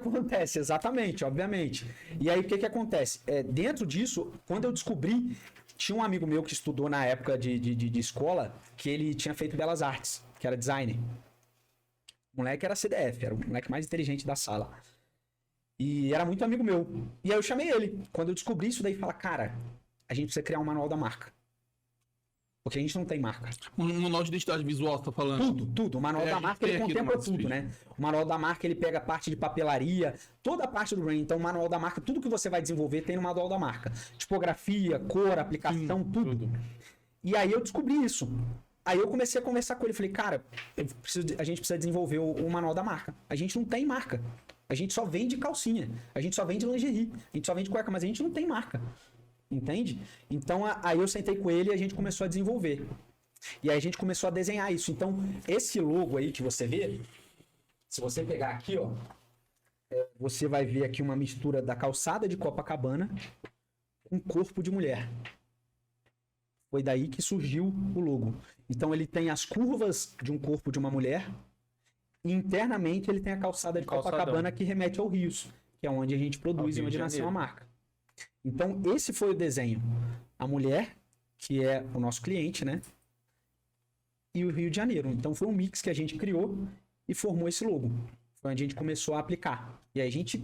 que acontece? Exatamente, obviamente. E aí, o que acontece? Dentro disso, quando eu descobri, tinha um amigo meu que estudou na época de escola, que ele tinha feito Belas Artes, que era designer. O moleque era CDF, era o moleque mais inteligente da sala. E era muito amigo meu. E aí eu chamei ele. Quando eu descobri isso daí, fala, cara, a gente precisa criar um manual da marca. Porque a gente não tem marca. Um manual de identidade visual, você tá falando? Tudo. O manual da marca, ele contempla tudo, né? O manual da marca, ele pega a parte de papelaria, toda a parte do branding. Então, o manual da marca, tudo que você vai desenvolver tem no manual da marca. Tipografia, cor, aplicação, tudo. E aí eu descobri isso. Aí eu comecei a conversar com ele. Falei, cara, a gente precisa desenvolver o manual da marca. A gente não tem marca. A gente só vende calcinha. A gente só vende lingerie. A gente só vende cueca, mas a gente não tem marca. Entende? Então, aí eu sentei com ele e a gente começou a desenvolver. E aí a gente começou a desenhar isso. Então, esse logo aí que você vê, se você pegar aqui, ó, você vai ver aqui uma mistura da calçada de Copacabana com corpo de mulher. Foi daí que surgiu o logo. Então, ele tem as curvas de um corpo de uma mulher e internamente ele tem a calçada de Copacabana que remete ao Rios, que é onde a gente produz e onde nasceu a marca. Então, esse foi o desenho. A mulher, que é o nosso cliente, né? E o Rio de Janeiro. Então, foi um mix que a gente criou e formou esse logo. Foi onde a gente começou a aplicar. E aí a gente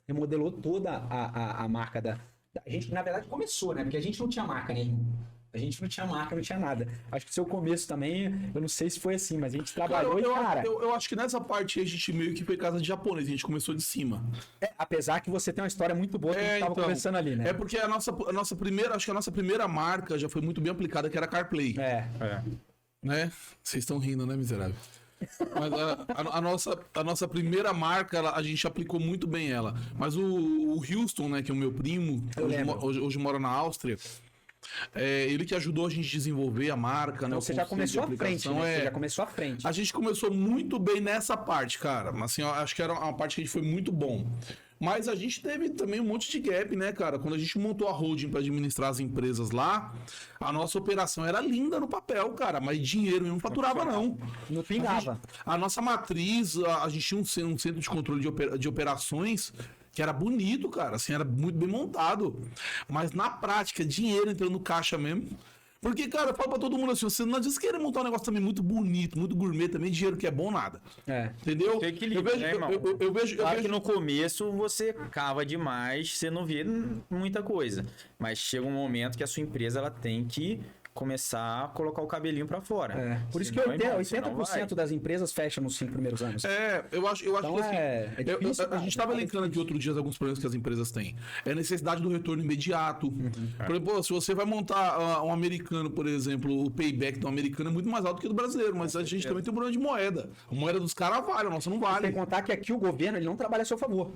remodelou toda a marca da... A gente, na verdade, começou, né? Porque a gente não tinha marca nenhuma. A gente não tinha marca, não tinha nada. Acho que o seu começo também, eu não sei se foi assim, mas a gente trabalhou eu acho que nessa parte a gente meio que foi casa de japonês, a gente começou de cima. Apesar que você tem uma história muito boa que a gente tava conversando ali, né? É porque a nossa primeira marca já foi muito bem aplicada, que era a CarPlay. Né? Vocês estão rindo, né, miserável? Mas a nossa primeira marca, a gente aplicou muito bem ela. Mas o Houston, né, que é o meu primo, hoje mora na Áustria, ele que ajudou a gente a desenvolver a marca, né? Você já começou à frente, né? Você já começou à frente. A gente começou muito bem nessa parte, cara. Assim, eu acho que era uma parte que a gente foi muito bom. Mas a gente teve também um monte de gap, né, cara? Quando a gente montou a holding para administrar as empresas lá, a nossa operação era linda no papel, cara, mas dinheiro não faturava, não. Não pingava. A nossa matriz, a gente tinha um centro de controle de operações que era bonito, cara, assim, era muito bem montado. Mas na prática, dinheiro entrando no caixa mesmo. Porque, cara, eu falo pra todo mundo assim, você não adianta querer montar um negócio também muito bonito, muito gourmet também, dinheiro que é bom nada. Entendeu? Tem equilíbrio, eu vejo que no começo você cava demais, você não vê muita coisa. Mas chega um momento que a sua empresa ela tem que começar a colocar o cabelinho pra fora. Por isso que 80% das empresas fecham nos 5 primeiros anos. Eu acho Então que assim, difícil, a gente tava elencando aqui outro dia alguns problemas que as empresas têm. É a necessidade do retorno imediato. Por exemplo, se você vai montar um americano, por exemplo, o payback do americano é muito mais alto que do brasileiro, mas a gente também tem um problema de moeda. A moeda dos caras vale, a nossa não vale. Sem contar que aqui o governo ele não trabalha a seu favor.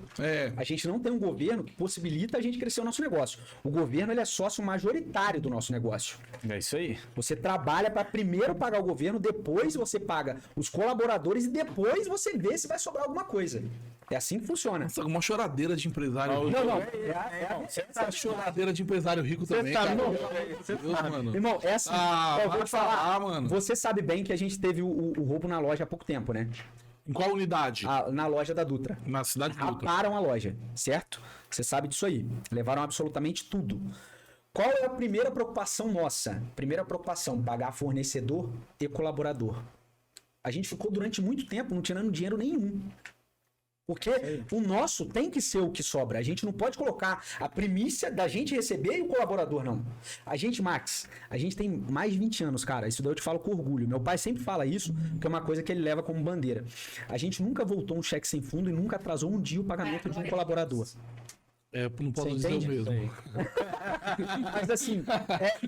A gente não tem um governo que possibilita a gente crescer o nosso negócio. O governo ele é sócio majoritário do nosso negócio. É isso aí. Você trabalha para primeiro pagar o governo, depois você paga os colaboradores e depois você vê se vai sobrar alguma coisa. É assim que funciona. Nossa, uma choradeira de empresário. Essa choradeira de empresário rico também, cara. Irmão, essa. Eu vou te falar, mano. Você sabe bem que a gente teve o roubo na loja há pouco tempo, né? Em qual unidade? Na loja da Dutra. Na cidade de Dutra. Raparam a loja, certo? Você sabe disso aí. Levaram absolutamente tudo. Qual é a primeira preocupação nossa? Primeira preocupação, pagar fornecedor e colaborador. A gente ficou durante muito tempo não tirando dinheiro nenhum. Porque o nosso tem que ser o que sobra. A gente não pode colocar a primícia da gente receber e o colaborador, não. A gente, Max, a gente tem mais de 20 anos, cara. Isso daí eu te falo com orgulho. Meu pai sempre fala isso, que é uma coisa que ele leva como bandeira. A gente nunca voltou um cheque sem fundo e nunca atrasou um dia o pagamento de um colaborador. Não posso dizer o mesmo. Mas assim...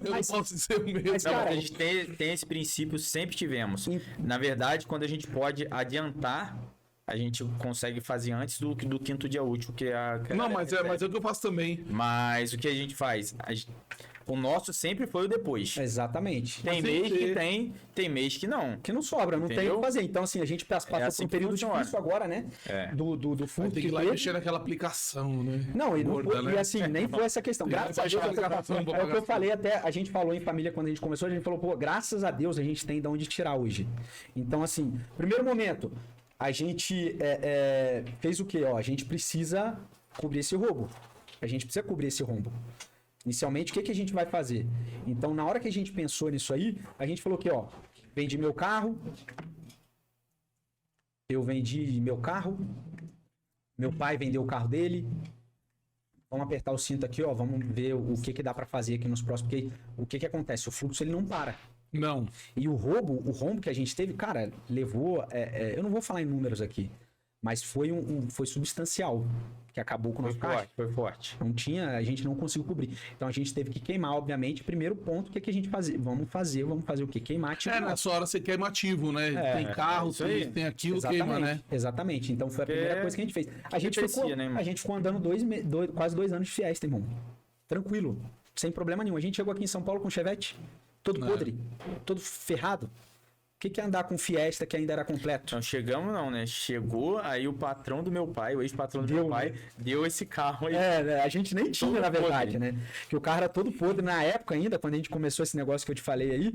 eu não posso dizer o mesmo. Mas, cara, a gente tem esse princípio, sempre tivemos. Na verdade, quando a gente pode adiantar, a gente consegue fazer antes do quinto dia útil, que é a... mas é o que eu faço também. Mas o que a gente faz? O nosso sempre foi o depois. Exatamente. Tem mês que tem mês que não. Que não sobra, não tem o que fazer. Então, assim, a gente passou por um período difícil agora, né? Do fundo. Tem que ir lá mexer naquela aplicação, né? Não, e assim, nem foi essa questão. Graças a Deus, é o que eu falei até, a gente falou em família quando a gente começou, a gente falou, pô, graças a Deus a gente tem de onde tirar hoje. Então, assim, primeiro momento, a gente fez o quê? Ó, a gente precisa cobrir esse roubo. A gente precisa cobrir esse rombo. Inicialmente, o que a gente vai fazer? Então, na hora que a gente pensou nisso aí, a gente falou que, ó, vendi meu carro, eu vendi meu carro, meu pai vendeu o carro dele. Vamos apertar o cinto aqui, ó, vamos ver o que dá para fazer aqui nos próximos, porque o que acontece? O fluxo, ele não para. Não. E o rombo que a gente teve, cara, levou, eu não vou falar em números aqui, mas foi substancial, que acabou com o nosso caixa. Foi forte. Não tinha, a gente não conseguiu cobrir. Então a gente teve que queimar, obviamente. Primeiro ponto, o que a gente fazer? Vamos fazer o quê? Queimar ativo. Nessa hora você queima ativo, né? Tem carro, tem aquilo, exatamente, queima, né? Exatamente. Então foi a primeira coisa que a gente fez. A gente ficou andando quase 2 anos de Fiesta, irmão. Tranquilo, sem problema nenhum. A gente chegou aqui em São Paulo com um Chevette, todo podre, todo ferrado. O que é andar com Fiesta que ainda era completo? Não chegamos não, né? Chegou, aí o patrão do meu pai, o ex-patrão do meu pai, deu esse carro aí. A gente nem tinha, todo na verdade, podre, né? Que o carro era todo podre na época ainda, quando a gente começou esse negócio que eu te falei aí.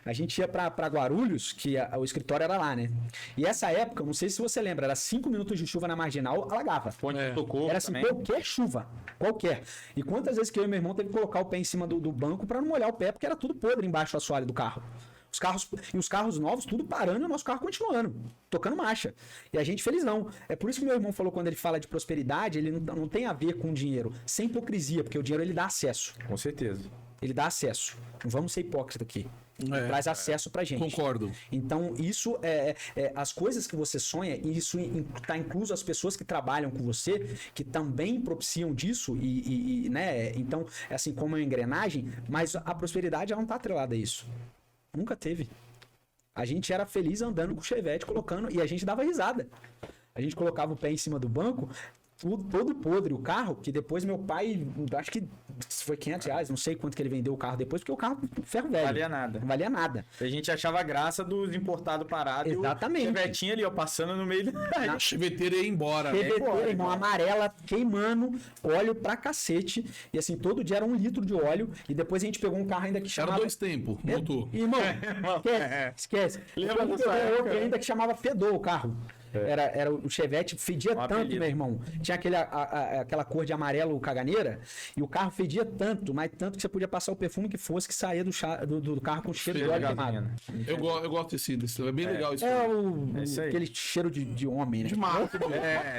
A gente ia pra Guarulhos, que o escritório era lá, né? E essa época, não sei se você lembra, era 5 minutos de chuva na Marginal, alagava. Socorro, era assim, também. Qualquer chuva, qualquer. E quantas vezes que eu e meu irmão teve que colocar o pé em cima do banco pra não molhar o pé, porque era tudo podre embaixo do assoalho do carro. Os carros novos, tudo parando e o nosso carro continuando, tocando marcha. E a gente felizão. É por isso que meu irmão falou, quando ele fala de prosperidade, ele não tem a ver com dinheiro, sem hipocrisia, porque o dinheiro ele dá acesso. Com certeza. Ele dá acesso. Não vamos ser hipócritas aqui. Traz acesso pra gente. Concordo. Então, isso as coisas que você sonha, e isso tá incluso as pessoas que trabalham com você, que também propiciam disso, né? Então, é assim como uma engrenagem, mas a prosperidade ela não tá atrelada a isso. Nunca teve. A gente era feliz andando com o Chevette, colocando, e a gente dava risada. A gente colocava o pé em cima do banco, todo podre o carro, que depois meu pai, acho que foi R$500, não sei quanto que ele vendeu o carro depois, porque o carro ferro velho. Não valia nada. A gente achava graça dos importados parados. Exatamente. E o Chevetinho ali, ó, passando no meio A cheveteira ia embora. Cheveteira, irmão, amarela, queimando, óleo pra cacete. E assim, todo dia era 1 litro de óleo. E depois a gente pegou um carro ainda que chamava... Era 2 tempos, motor. Irmão, esquece. Lembra dessa época? Outro ainda que chamava Fedor o carro. Era o Chevette, fedia tanto, meu irmão. Tinha aquela cor de amarelo caganeira, e o carro fedia tanto, mas tanto que você podia passar o perfume que fosse, que saía do carro com cheiro de óleo queimado. Eu gosto desse, é bem legal isso. Aquele cheiro de homem, né? De macho.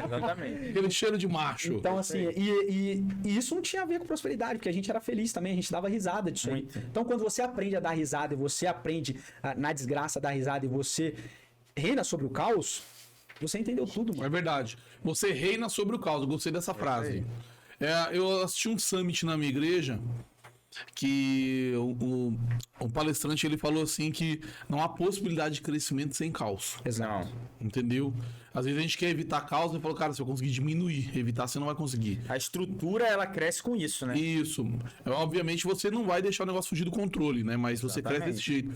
Exatamente. Aquele cheiro de macho. Então, assim, e isso não tinha a ver com prosperidade, porque a gente era feliz também, a gente dava risada disso aí. Então, quando você aprende a dar risada, e você aprende na desgraça a dar risada, e você reina sobre o caos, você entendeu tudo, mano. É verdade. Você reina sobre o caos. Eu gostei dessa frase. Eu assisti um summit na minha igreja que o palestrante ele falou assim que não há possibilidade de crescimento sem caos. Exato. Entendeu? Às vezes a gente quer evitar caos e falou, cara, se eu conseguir diminuir, evitar você não vai conseguir. A estrutura ela cresce com isso, né? Isso. Obviamente você não vai deixar o negócio fugir do controle, né? Mas você cresce desse jeito.